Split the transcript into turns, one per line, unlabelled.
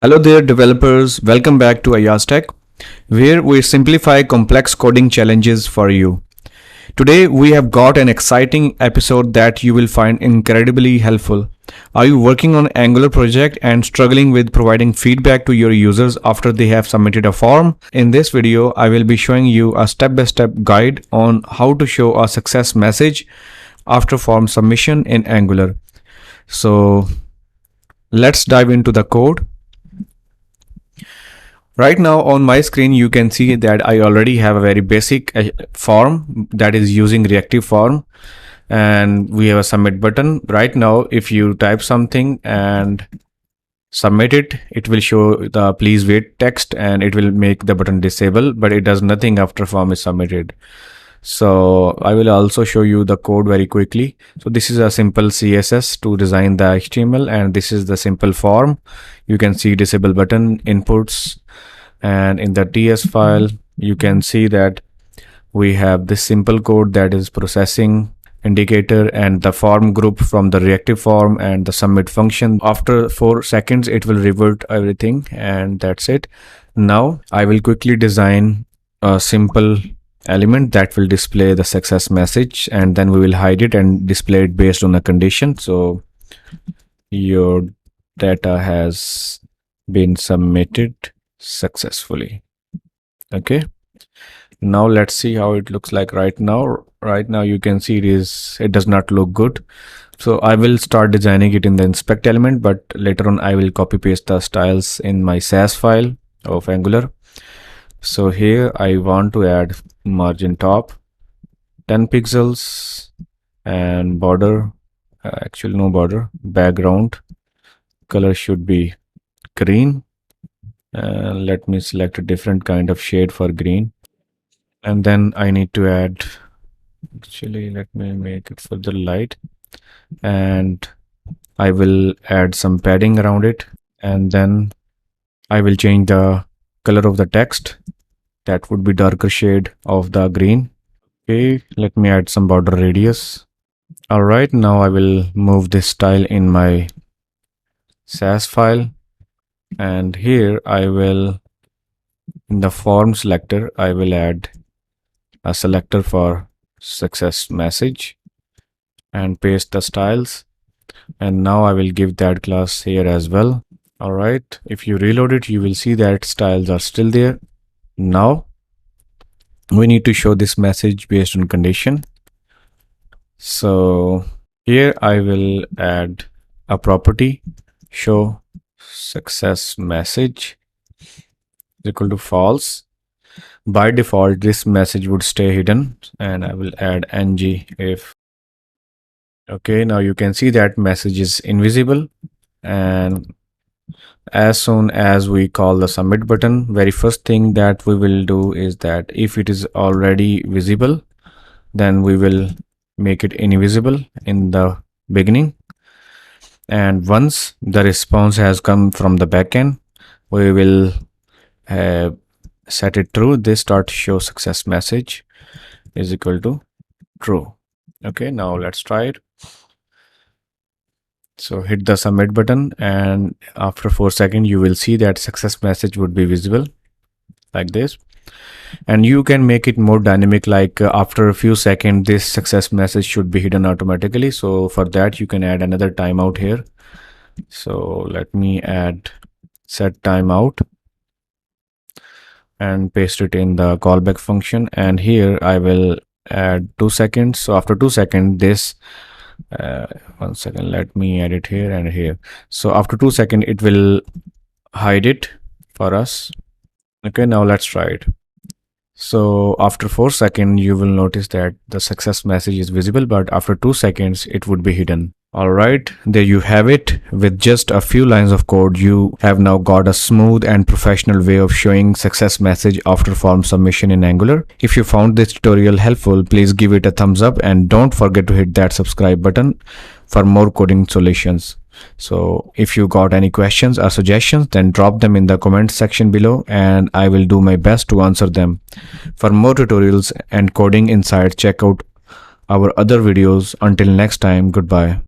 Hello there, developers. Welcome back to Ayaz Tech, where we simplify complex coding challenges for you. Today, we have got an exciting episode that you will find incredibly helpful. Are you working on an Angular project and struggling with providing feedback to your users after they have submitted a form? In this video, I will be showing you a step-by-step guide on how to show a success message after form submission in Angular. So, let's dive into the code. Right now on my screen, you can see that I already have a very basic form that is using reactive form, and we have a submit button. Right now, if you type something and submit it, it will show the please wait text and it will make the button disable, but it does nothing after form is submitted. So I will also show you the code very quickly. So this is a simple CSS to design the HTML, and this is the simple form. You can see disable button, inputs, and in the TS file you can see that we have this simple code that is processing indicator and the form group from the reactive form and the submit function. After 4 seconds it will revert everything, and that's it. Now I will quickly design a simple element that will display the success message, and then we will hide it and display it based on a condition. So your data has been submitted successfully. Okay, now let's see how it looks like right now. You can see it does not look good, so I will start designing it in the inspect element, but later on I will copy paste the styles in my SAS file of Angular. So here I want to add margin top 10 pixels and border, actually no border, background color should be green. Let me select a different kind of shade for green, and then I need to add, actually let me make it further light, and I will add some padding around it, and then I will change the color of the text. That would be darker shade of the green. Okay, let me add some border radius. All right, now I will move this style in my SAS file, and here I will, in the form selector, I will add a selector for success message and paste the styles, and now I will give that class here as well. All right, if you reload it, you will see that styles are still there. Now we need to show this message based on condition. So here I will add a property, show success message equal to false. By default this message would stay hidden, and I will add ng if. Okay, now you can see that message is invisible, and as soon as we call the submit button, very first thing that we will do is that if it is already visible, then we will make it invisible in the beginning, and once the response has come from the backend, we will set it true. This dot show success message is equal to true. Okay, now let's try it. So hit the submit button, and after 4 seconds you will see that success message would be visible like this. And you can make it more dynamic, like after a few seconds this success message should be hidden automatically. So for that you can add another timeout here. So let me add set timeout and paste it in the callback function, and here I will add 2 seconds. So after 2 seconds this 1 second, let me add it here and here. So after 2 seconds it will hide it for us. Okay, now let's try it. So after 4 seconds you will notice that the success message is visible, but after 2 seconds it would be hidden. Alright, there you have it. With just a few lines of code, you have now got a smooth and professional way of showing success message after form submission in Angular. If you found this tutorial helpful, please give it a thumbs up, and don't forget to hit that subscribe button for more coding solutions. So if you got any questions or suggestions, then drop them in the comment section below, and I will do my best to answer them. For more tutorials and coding insights, check out our other videos. Until next time, goodbye.